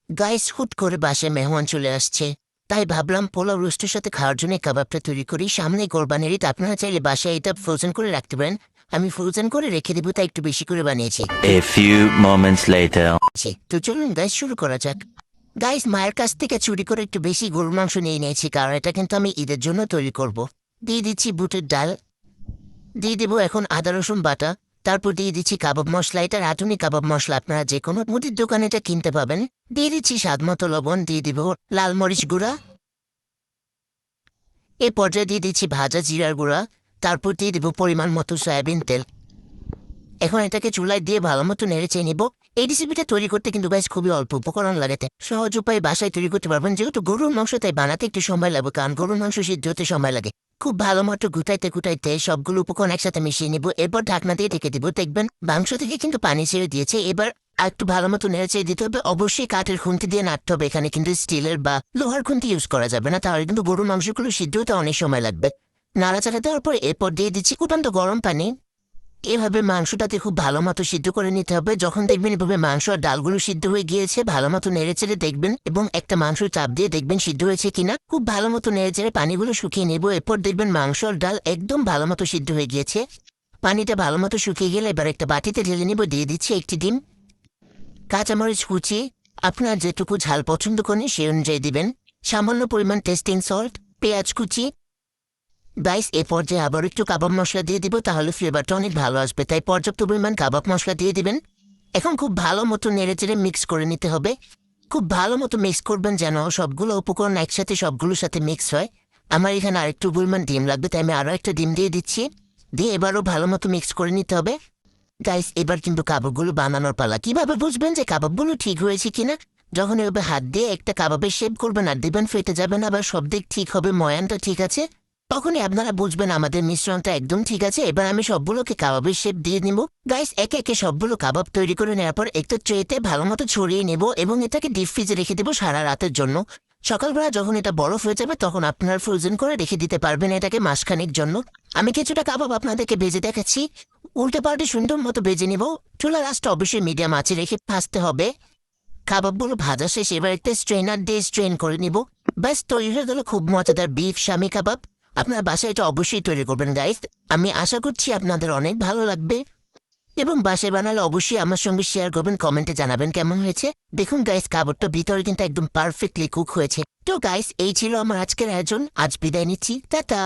Guys, হুট করে বাসায় মেহমান চলে আসছে, তাই ভাবলাম পোলাও রোস্টের সাথে খাওয়ার জন্য কাবাবটা তৈরি করি। সামনে কোরবানির ঈদ, আপনারা চাইলে বাসায় এটা ফ্রোজেন করে রাখতে পারেন। আমি ফ্রোজেন করে রেখে দেবো, তাই একটু বেশি করে বানিয়েছি। A few moments later. তো চলুন গাইস, শুরু করা যাক। গাইস, মায়ের কাছ থেকে চুরি করে একটু বেশি গরুর মাংস নিয়ে নিয়েছি, কারণ এটা কিন্তু আমি ঈদের জন্য তৈরি করব। দিয়ে দিচ্ছি বুটের ডাল, দিয়ে দেবো এখন আদা রসুন বাটা, তারপর দিয়ে দিচ্ছি কাবাব মশলা। এটা রাঁধুনি কাবাব মশলা, আপনারা যে কোনো মুদির দোকানে এটা কিনতে পাবেন। দিয়ে দিচ্ছি স্বাদ মতো লবণ, দিয়ে দিব লাল মরিচ গুঁড়া, এ পর্যায়ে দিয়ে দিচ্ছি ভাজা জিরার গুঁড়া, তারপর দিয়ে দিব পরিমাণ মতো সয়াবিন তেল। এখন এটাকে চুলায় দিয়ে ভালো মতো নেড়ে চেয়ে নিব। এই রেসিপিটা তৈরি করতে কিন্তু বেশ খুবই অল্প উপকরণ লাগে, সহজ উপায়ে বাসায় তৈরি করতে পারবেন। যেহেতু গরুর মাংস, তাই বানাতে একটু সময় লাগবে, কারণ গরুর মাংস সিদ্ধ হতে সময় লাগে। খুব ভালো মতো গুটাইতে গুটাইতে সবগুলো উপকরণ একসাথে মিশিয়ে নিব। এরপর ঢাকনা দিয়ে ঢেকে দিব। দেখবেন মাংস থেকে কিন্তু পানি ছেড়ে দিয়েছে। এবার একটু ভালো মতো নেড়ে চেয়ে দিতে হবে। অবশ্যই কাঠের খুন্তি দিয়ে নাড়তে হবে, এখানে কিন্তু স্টিলের বা লোহার খুন্তি ইউজ করা যাবে না, তাহলে কিন্তু গরুর মাংসগুলো সিদ্ধ হতে অনেক সময় লাগবে। নাড়াচাড়া দেওয়ার পর এরপর দিয়ে দিচ্ছি ফুটন্ত গরম পানি। এভাবে মাংসটাতে খুব ভালো মতো সিদ্ধ করে নিতে হবে। যখন দেখবেন এভাবে মাংস আর ডালগুলো সিদ্ধ হয়ে গিয়েছে, ভালো মতো নেড়েচেড়ে দেখবেন এবং একটা মাংস চাপ দিয়ে দেখবেন সিদ্ধ হয়েছে কিনা। খুব ভালো মতো নেড়েচেড়ে পানিগুলো শুকিয়ে নেব। এরপর দেখবেন মাংস আর ডাল একদম ভালো মতো সিদ্ধ হয়ে গিয়েছে। পানিটা ভালো মতো শুকিয়ে গেলে এবার একটা বাটিতে ঢেলে নিব। দিয়ে দিচ্ছি একটি ডিম, কাঁচামরিচ কুচি, আপনার যেটুকু ঝাল পছন্দ করেন সেই অনুযায়ী দিবেন, সামান্য পরিমাণ টেস্টিং সল্ট, পেঁয়াজ কুচি। গাইস, এ পর্যায়ে আবার একটু কাবাব মশলা দিয়ে দিব, তাহলে ফ্লেভারটা অনেক ভালো আসবে, তাই পর্যাপ্ত পরিমাণ কাবাব মশলা দিয়ে দিবেন। এখন খুব ভালো মতো নেড়েচেড়ে মিক্স করে নিতে হবে। খুব ভালো মতো মিক্স করবেন যেন সবগুলো উপকরণ একসাথে সবগুলোর সাথে মিক্স হয়। আমার এখানে আরেকটু পরিমাণ ডিম লাগবে, তাই আমি আরও একটা ডিম দিয়ে দিচ্ছি। দিয়ে এবারও ভালো মতো মিক্স করে নিতে হবে। গাইস, এবার কিন্তু কাবাবগুলো বানানোর পালা। কিভাবে বুঝবেন যে কাবাবগুলো ঠিক হয়েছে কিনা? যখন এভাবে হাত দিয়ে একটা কাবাবের শেপ করবেন আর দিবেন, ফেটে যাবেন, আবার সব দিক ঠিক হবে, ময়ানটা ঠিক আছে, তখনই আপনারা বুঝবেন আমাদের মিশ্রণটা একদম ঠিক আছে। এবার আমি সবগুলোকে কাবাবের শেপ দিয়ে নিব। গাইস, একে একে সবগুলো কাবাব তৈরি করে নেওয়ার পর একটা ট্রেতে ভালো মতো ছড়িয়ে নেব এবং এটাকে ডিপ ফ্রিজে রেখে দেবো সারা রাতের জন্য। সকালবেলা যখন এটা বরফ হয়ে যাবে, তখন আপনারা ফ্রোজেন করে রেখে দিতে পারবেন এটাকে মাসখানেক জন্য। আমি কিছুটা কাবাব আপনাদেরকে ভেজে দেখাচ্ছি। উল্টে পাল্টে সুন্দর মতো ভেজে নিব। চুলার আঁচটা অবশ্যই মিডিয়াম আঁচে রেখে ভাজতে হবে। কাবাবগুলো ভাজা শেষ, এবার একটা স্ট্রেনার দিয়ে স্ট্রেন করে নিব। ব্যাস তৈরি হয়ে গেল খুব মজাদার বিফ শামি কাবাব। আপনার বাসায় এটা অবশ্যই তৈরি করবেন গাইস। আমি আশা করছি আপনাদের অনেক ভালো লাগবে এবং বাসায় বানালে অবশ্যই আমার সঙ্গে শেয়ার করবেন, কমেন্টে জানাবেন কেমন হয়েছে। দেখুন গাইস, কাবাবটা ভিতরে কিন্তু একদম পারফেক্টলি কুক হয়েছে। তো গাইস, এই ছিল আমার আজকের আয়োজন। আজ বিদায় নিচ্ছি, টাটা।